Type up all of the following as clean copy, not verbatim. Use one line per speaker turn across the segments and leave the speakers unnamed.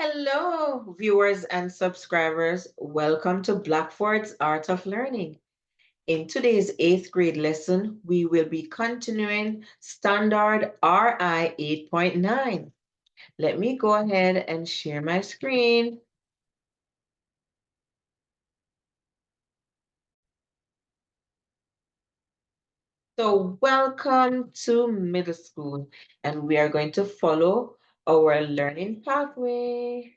Hello, viewers and subscribers. Welcome to Blackford's Art of Learning. In today's 8th grade lesson, we will be continuing Standard RI 8.9. Let me go ahead and share my screen. So welcome to middle school, and we are going to follow our learning pathway.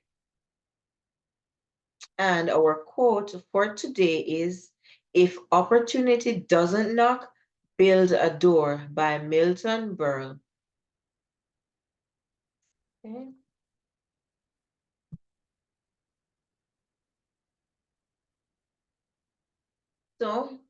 And our quote for today is, "If opportunity doesn't knock, build a door," by Milton Berle. Okay. So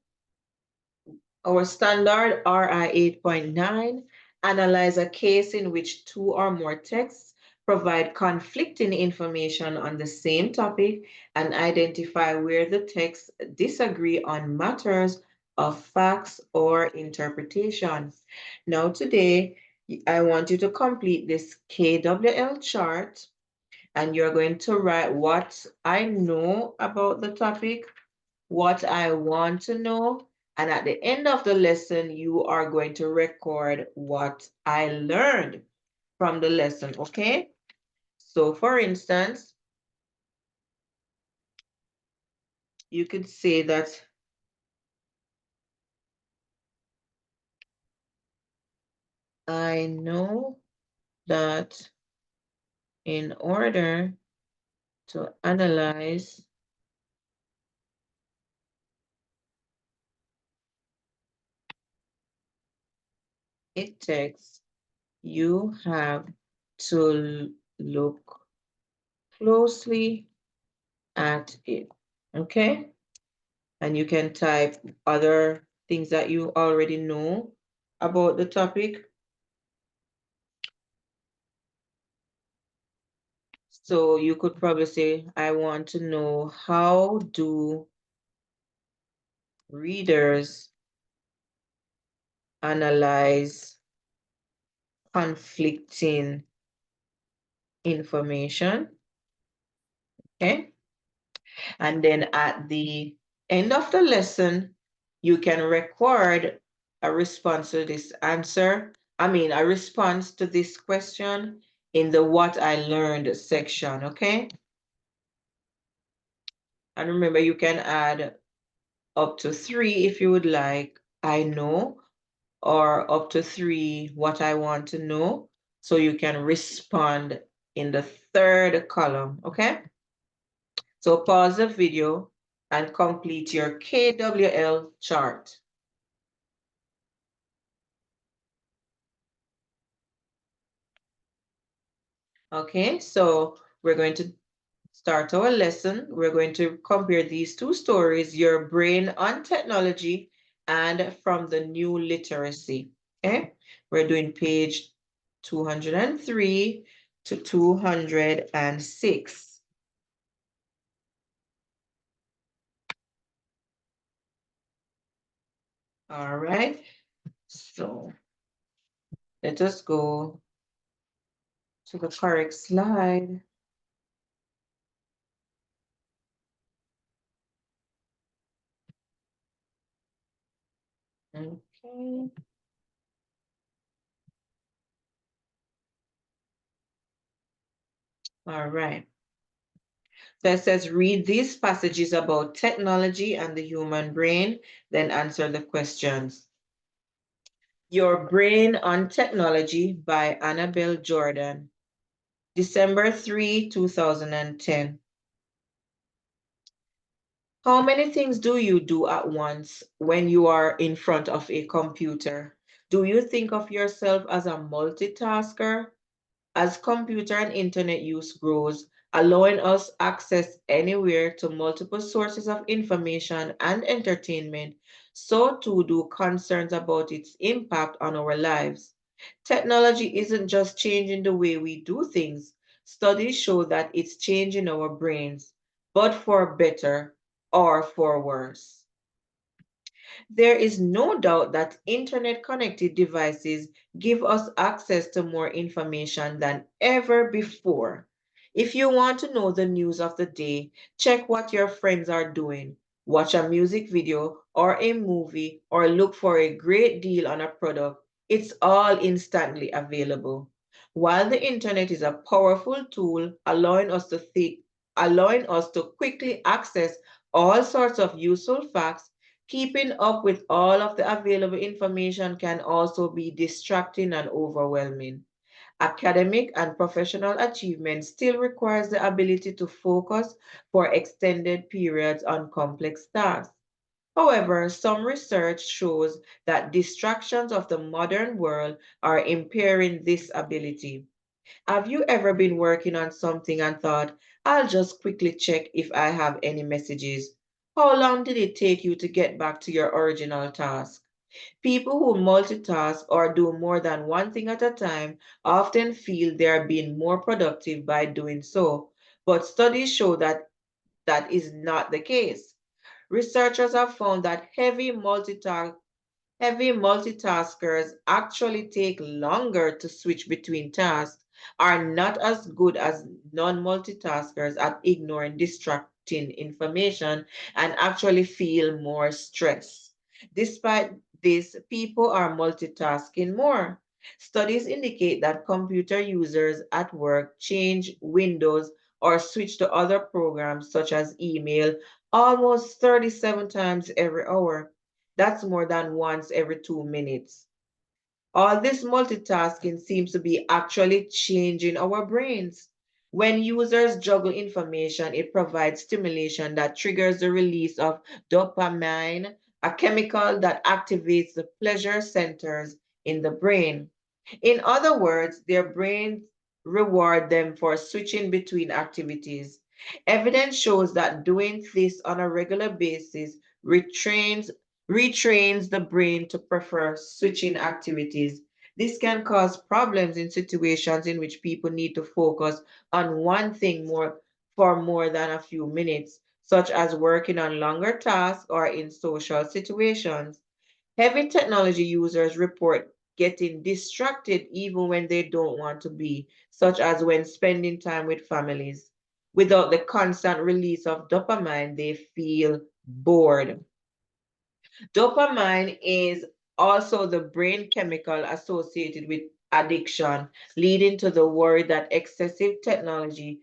our standard RI 8.9, analyze a case in which two or more texts provide conflicting information on the same topic and identify where the texts disagree on matters of facts or interpretation. Now today, I want you to complete this KWL chart, and you're going to write what I know about the topic, what I want to know, and at the end of the lesson, you are going to record what I learned from the lesson, okay? So for instance, you could say that I know that in order to analyze a text, you have to look closely at it, okay? And you can type other things that you already know about the topic. So you could probably say, I want to know, how do readers analyze conflicting information? Okay. And then at the end of the lesson, you can record a response to this answer. A response to this question in the what I learned section, okay? And remember, you can add up to 3 if you would like, I know, or up to 3, what I want to know. So you can respond in the third column, okay? So pause the video and complete your KWL chart. Okay, so we're going to start our lesson. We're going to compare these two stories, Your Brain on Technology and From the New Literacy. Okay, we're doing page 203 to 206. All right, so let us go to the correct slide. Okay. All right. So it says, read these passages about technology and the human brain, then answer the questions. Your Brain on Technology by Annabelle Jordan, December 3, 2010. How many things do you do at once when you are in front of a computer? Do you think of yourself as a multitasker? As computer and internet use grows, allowing us access anywhere to multiple sources of information and entertainment, so too do concerns about its impact on our lives. Technology isn't just changing the way we do things. Studies show that it's changing our brains, but for better or for worse. There is no doubt that internet-connected devices give us access to more information than ever before. If you want to know the news of the day, check what your friends are doing. Watch a music video or a movie or look for a great deal on a product. It's all instantly available. While the internet is a powerful tool allowing us to quickly access all sorts of useful facts, keeping up with all of the available information can also be distracting and overwhelming. Academic and professional achievement still requires the ability to focus for extended periods on complex tasks. However, some research shows that distractions of the modern world are impairing this ability. Have you ever been working on something and thought, I'll just quickly check if I have any messages? How long did it take you to get back to your original task? People who multitask or do more than one thing at a time often feel they are being more productive by doing so, but studies show that that is not the case. Researchers have found that heavy multitaskers actually take longer to switch between tasks, are not as good as non-multitaskers at ignoring distracting information, and actually feel more stress. Despite this, people are multitasking more. Studies indicate that computer users at work change windows or switch to other programs such as email almost 37 times every hour. That's more than once every 2 minutes. All this multitasking seems to be actually changing our brains. When users juggle information, it provides stimulation that triggers the release of dopamine, a chemical that activates the pleasure centers in the brain. In other words, their brains reward them for switching between activities. Evidence shows that doing this on a regular basis retrains the brain to prefer switching activities. This can cause problems in situations in which people need to focus on one thing more for more than a few minutes, such as working on longer tasks or in social situations. Heavy technology users report getting distracted even when they don't want to be, such as when spending time with families. Without the constant release of dopamine, they feel bored. Dopamine is also the brain chemical associated with addiction, leading to the worry that excessive technology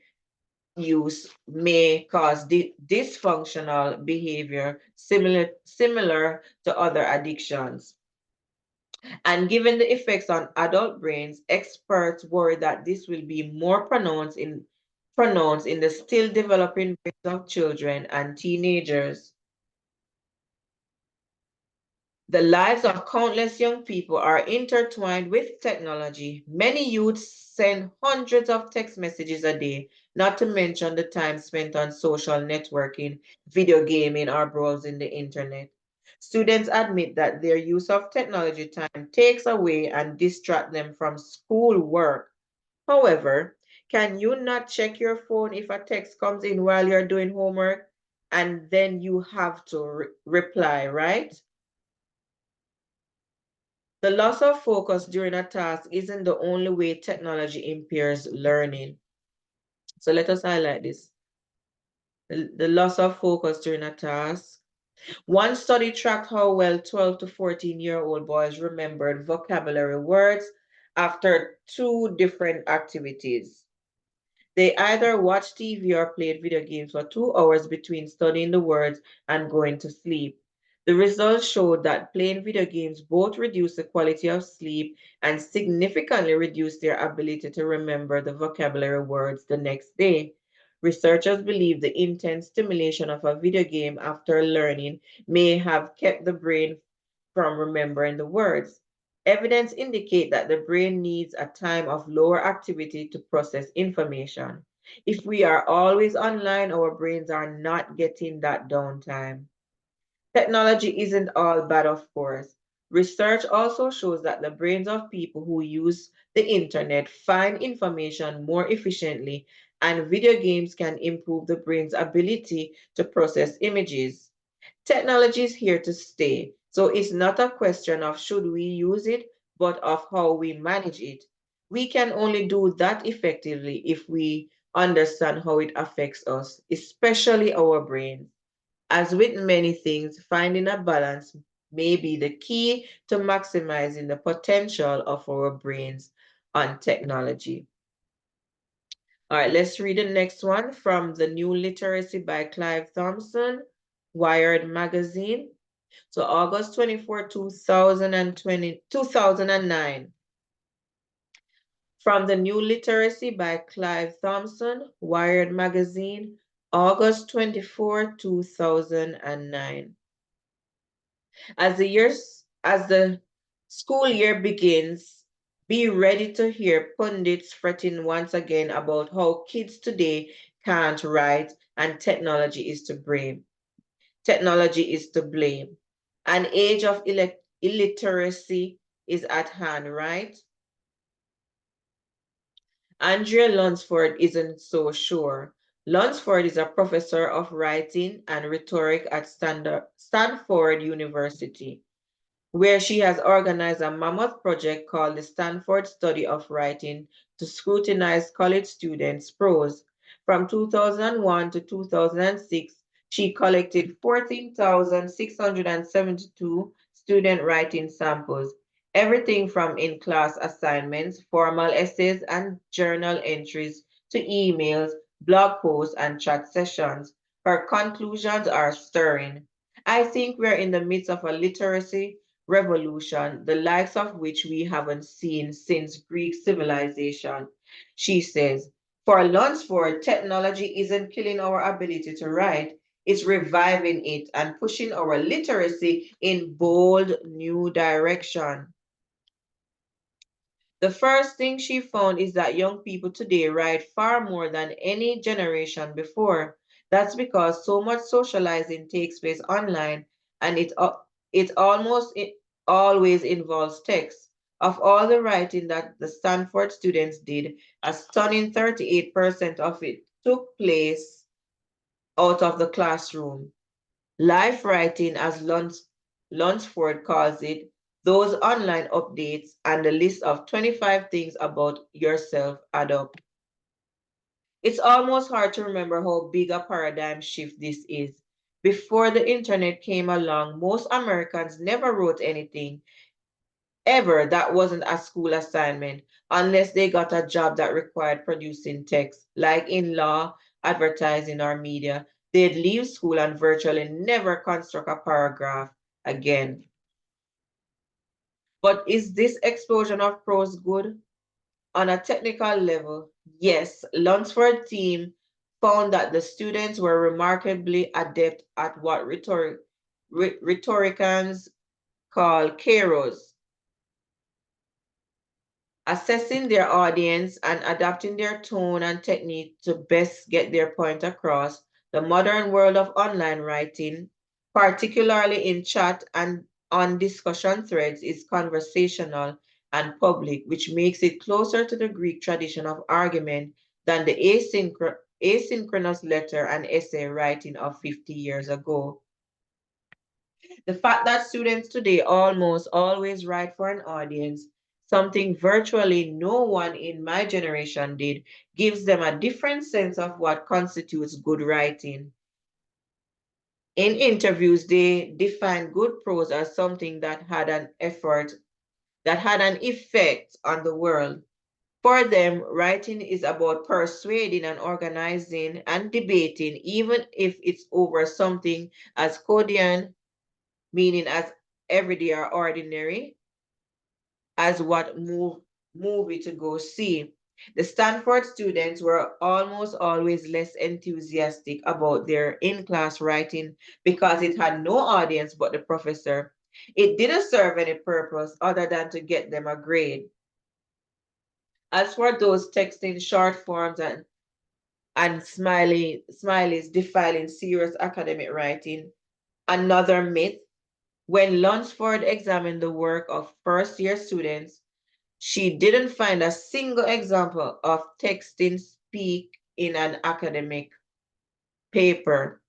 use may cause dysfunctional behavior similar to other addictions. And given the effects on adult brains, experts worry that this will be more pronounced in the still developing brains of children and teenagers. The lives of countless young people are intertwined with technology. Many youths send hundreds of text messages a day, not to mention the time spent on social networking, video gaming, or browsing the internet. Students admit that their use of technology time takes away and distract them from school work. However, can you not check your phone if a text comes in while you're doing homework and then you have to reply, right? The loss of focus during a task isn't the only way technology impairs learning. So let us highlight this. The loss of focus during a task. One study tracked how well 12 to 14-year-old boys remembered vocabulary words after two different activities. They either watched TV or played video games for 2 hours between studying the words and going to sleep. The results showed that playing video games both reduced the quality of sleep and significantly reduced their ability to remember the vocabulary words the next day. Researchers believe the intense stimulation of a video game after learning may have kept the brain from remembering the words. Evidence indicate that the brain needs a time of lower activity to process information. If we are always online, our brains are not getting that downtime. Technology isn't all bad, of course. Research also shows that the brains of people who use the internet find information more efficiently, and video games can improve the brain's ability to process images. Technology is here to stay, so it's not a question of should we use it, but of how we manage it. We can only do that effectively if we understand how it affects us, especially our brains. As with many things, finding a balance may be the key to maximizing the potential of our brains on technology. All right, let's read the next one from The New Literacy by Clive Thompson, Wired Magazine. So August 24, 2009. From The New Literacy by Clive Thompson, Wired Magazine, August 24, 2009. As the school year begins, be ready to hear pundits fretting once again about how kids today can't write and technology is to blame. Technology is to blame. An age of illiteracy is at hand, right? Andrea Lunsford isn't so sure. Lunsford is a professor of writing and rhetoric at Stanford University, where she has organized a mammoth project called the Stanford Study of Writing to scrutinize college students' prose. From 2001 to 2006, she collected 14,672 student writing samples, everything from in-class assignments, formal essays, and journal entries to emails, blog posts, and chat sessions. Her conclusions are stirring. I think we're in the midst of a literacy revolution, the likes of which we haven't seen since Greek civilization. She says, for Lunsford, technology isn't killing our ability to write, it's reviving it and pushing our literacy in bold new direction. The first thing she found is that young people today write far more than any generation before. That's because so much socializing takes place online and it always involves text. Of all the writing that the Stanford students did, a stunning 38% of it took place out of the classroom. Life writing, as Lunsford calls it, those online updates and the list of 25 things about yourself add up. It's almost hard to remember how big a paradigm shift this is. Before the internet came along, most Americans never wrote anything ever that wasn't a school assignment unless they got a job that required producing text, like in law, advertising, or media. They'd leave school and virtually never construct a paragraph again. But is this explosion of prose good? On a technical level, yes, Lunsford team found that the students were remarkably adept at what rhetoricians call kairos, assessing their audience and adapting their tone and technique to best get their point across. The modern world of online writing, particularly in chat and on discussion threads, is conversational and public, which makes it closer to the Greek tradition of argument than the asynchronous letter and essay writing of 50 years ago. The fact that students today almost always write for an audience, something virtually no one in my generation did, gives them a different sense of what constitutes good writing. In interviews, they define good prose as something that had an effect on the world. For them, writing is about persuading and organizing and debating, even if it's over something as quotidian, meaning as everyday or ordinary, as what movie to go see. The Stanford students were almost always less enthusiastic about their in-class writing because it had no audience but the professor. It didn't serve any purpose other than to get them a grade. As for those texting short forms and smileys defiling serious academic writing, another myth. When Lunsford examined the work of first-year students, she didn't find a single example of texting speak in an academic paper.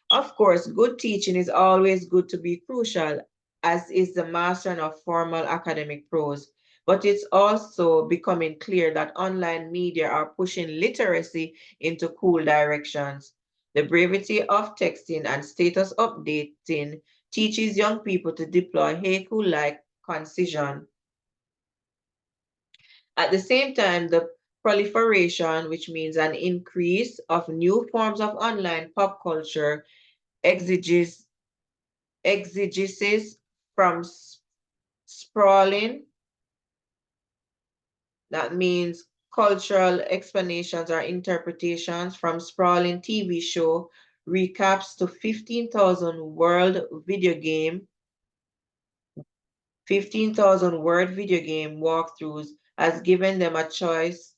Of course, good teaching is always good to be crucial, as is the mastering of formal academic prose. but it's also becoming clear that online media are pushing literacy into cool directions. The brevity of texting and status updating teaches young people to deploy haiku-like concision. At the same time, the proliferation, which means an increase of new forms of online pop culture, exegesis from sprawling, that means cultural explanations or interpretations from sprawling TV show recaps to 15,000 word video game walkthroughs has given them a choice,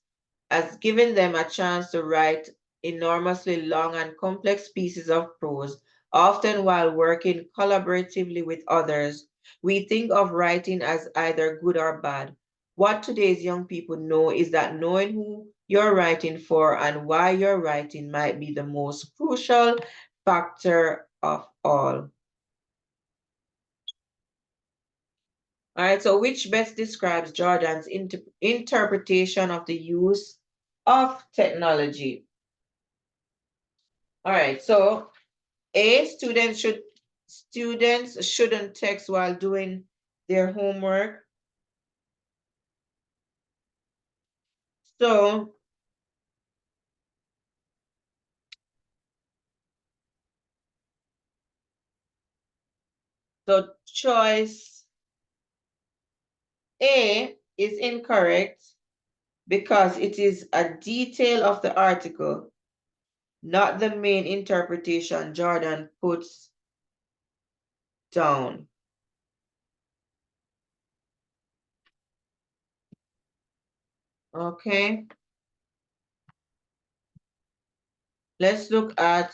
has given them a chance to write enormously long and complex pieces of prose, often while working collaboratively with others. We think of writing as either good or bad. What today's young people know is that knowing who you're writing for and why you're writing might be the most crucial factor of all. All right, so which best describes Jordan's interpretation of the use of technology? All right, so A, students shouldn't text while doing their homework. So choice A is incorrect because it is a detail of the article, not the main interpretation Jordan puts down. Okay, let's look at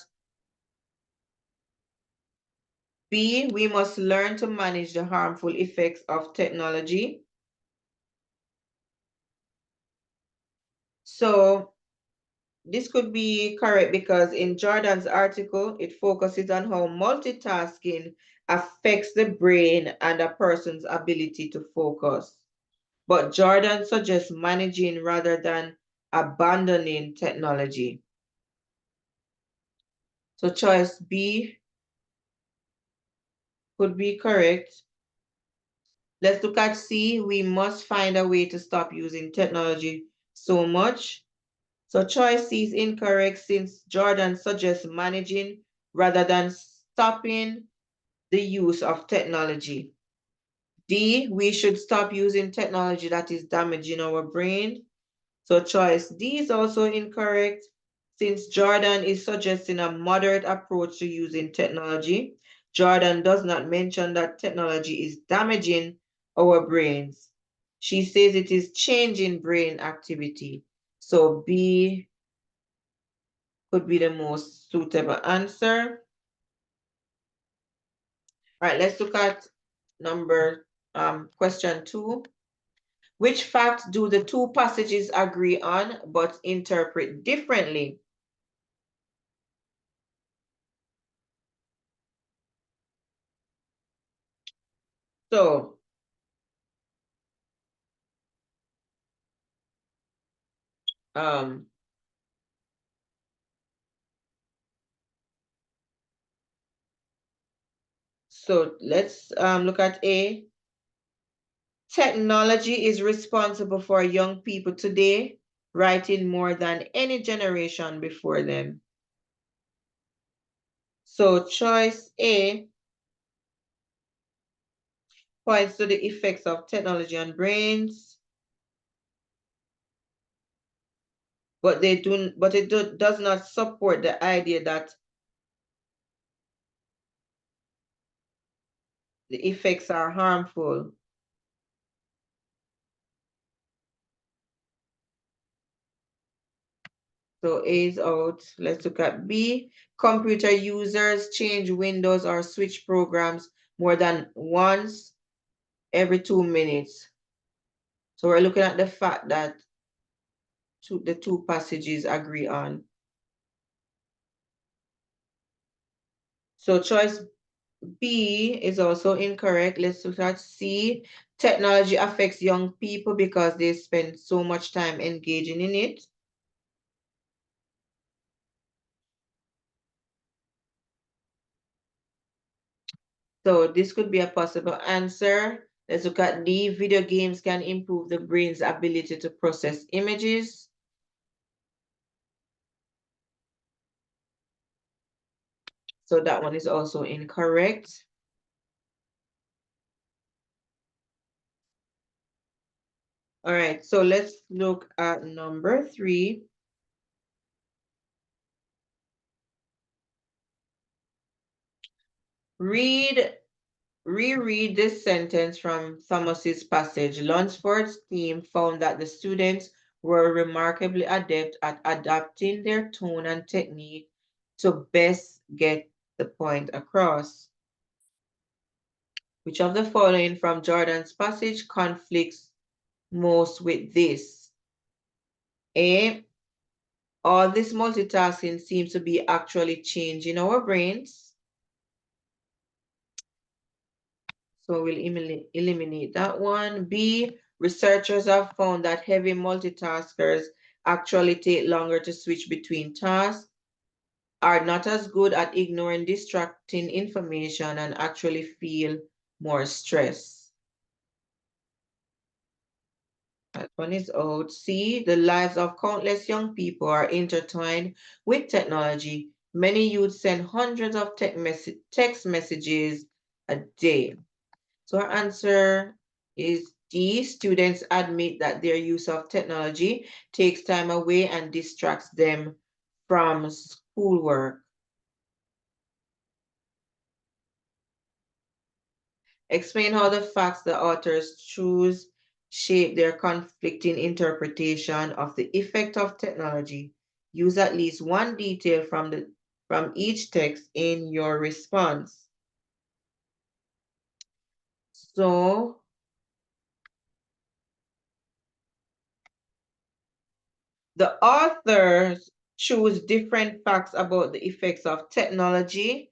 B. We must learn to manage the harmful effects of technology. So this could be correct because in Jordan's article, it focuses on how multitasking affects the brain and a person's ability to focus. But Jordan suggests managing rather than abandoning technology. So choice B could be correct. Let's look at C. We must find a way to stop using technology so much. So choice C is incorrect since Jordan suggests managing rather than stopping the use of technology. D, we should stop using technology that is damaging our brain. So choice D is also incorrect since Jordan is suggesting a moderate approach to using technology. Jordan does not mention that technology is damaging our brains. She says it is changing brain activity. So B could be the most suitable answer. All right, let's look at question 2. Which fact do the two passages agree on but interpret differently? So, um, let's look at A. Technology is responsible for young people today writing more than any generation before them. So choice A points to the effects of technology on brains, but it does not support the idea that the effects are harmful. So A is out. Let's look at B. Computer users change Windows or switch programs more than once every 2 minutes. So we're looking at the fact that the two passages agree on. So choice B is also incorrect. Let's look at C. Technology affects young people because they spend so much time engaging in it. So this could be a possible answer. Let's look at D. Video games can improve the brain's ability to process images. So that one is also incorrect. All right, so let's look at number 3. Reread this sentence from Thomas's passage. Lunsford's team found that the students were remarkably adept at adapting their tone and technique to best get the point across. Which of the following from Jordan's passage conflicts most with this? A. All this multitasking seems to be actually changing our brains. So we'll eliminate that one. B, researchers have found that heavy multitaskers actually take longer to switch between tasks, are not as good at ignoring distracting information, and actually feel more stress. That one is out. C, the lives of countless young people are intertwined with technology. Many youth send hundreds of text messages a day. So our answer is D. Students admit that their use of technology takes time away and distracts them from schoolwork. Explain how the facts the authors choose shape their conflicting interpretation of the effect of technology. Use at least one detail from each text in your response. So the authors choose different facts about the effects of technology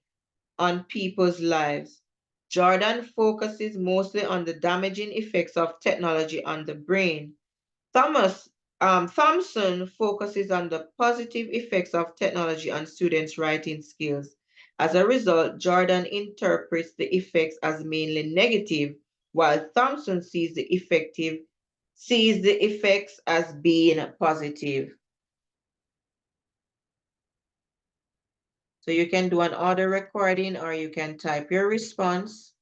on people's lives. Jordan focuses mostly on the damaging effects of technology on the brain. Thompson focuses on the positive effects of technology on students' writing skills. As a result, Jordan interprets the effects as mainly negative, while Thompson sees the effects as being positive. So you can do an audio recording or you can type your response.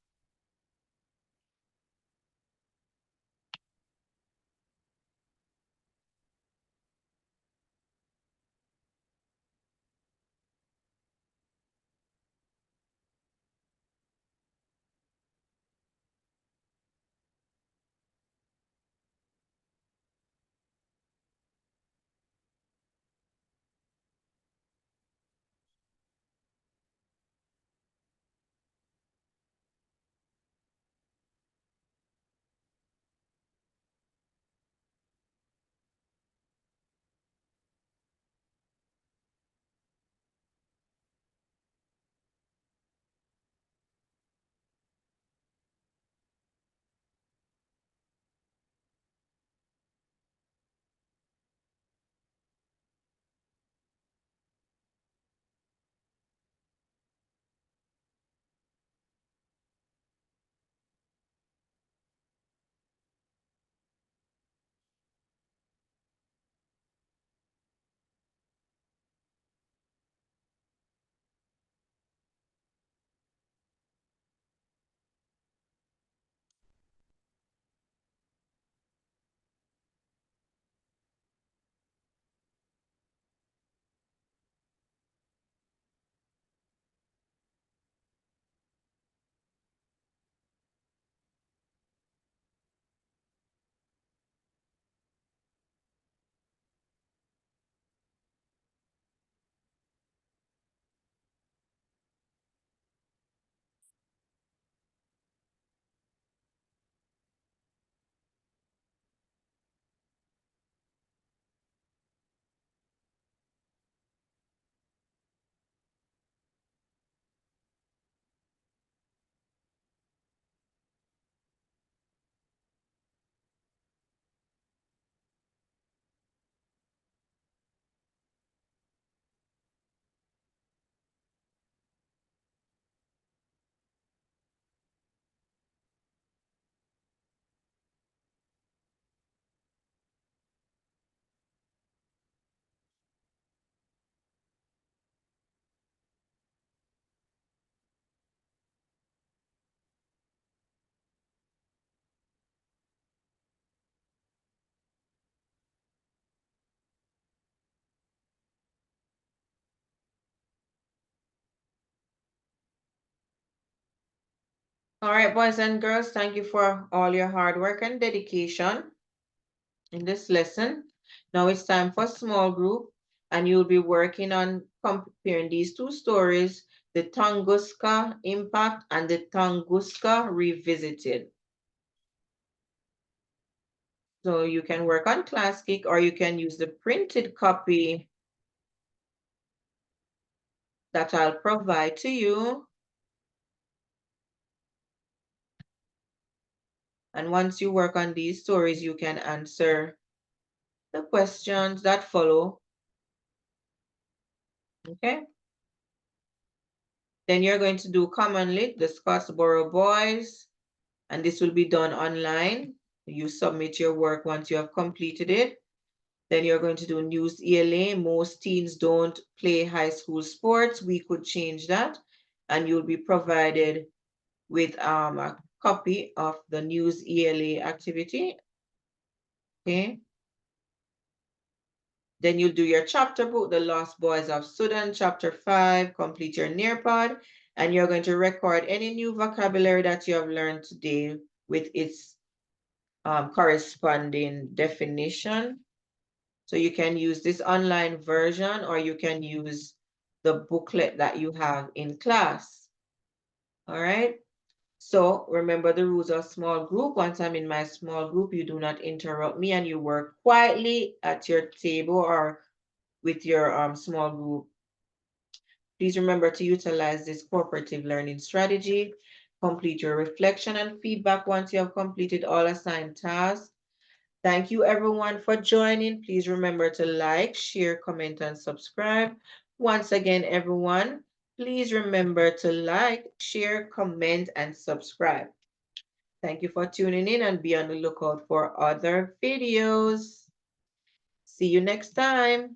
All right, boys and girls, thank you for all your hard work and dedication in this lesson. Now it's time for small group, and you'll be working on comparing these two stories, the Tunguska Impact and the Tunguska Revisited. So you can work on Classic, or you can use the printed copy that I'll provide to you. And once you work on these stories, you can answer the questions that follow. Okay? Then you're going to do Common Lit, the Scottsboro Boys, and this will be done online. You submit your work once you have completed it. Then you're going to do News ELA. Most teens don't play high school sports. We could change that. And you'll be provided with a copy of the News ELA activity. Okay. Then you'll do your chapter book, The Lost Boys of Sudan, chapter 5, complete your Nearpod, and you're going to record any new vocabulary that you have learned today with its corresponding definition. So you can use this online version, or you can use the booklet that you have in class. All right. So remember the rules of small group. Once I'm in my small group, you do not interrupt me, and you work quietly at your table or with your small group. Please remember to utilize this cooperative learning strategy. Complete your reflection and feedback once you have completed all assigned tasks. Thank you everyone for joining. Please remember to like, share, comment, and subscribe. Once again, everyone, please remember to like, share, comment, and subscribe. Thank you for tuning in, and be on the lookout for other videos. See you next time.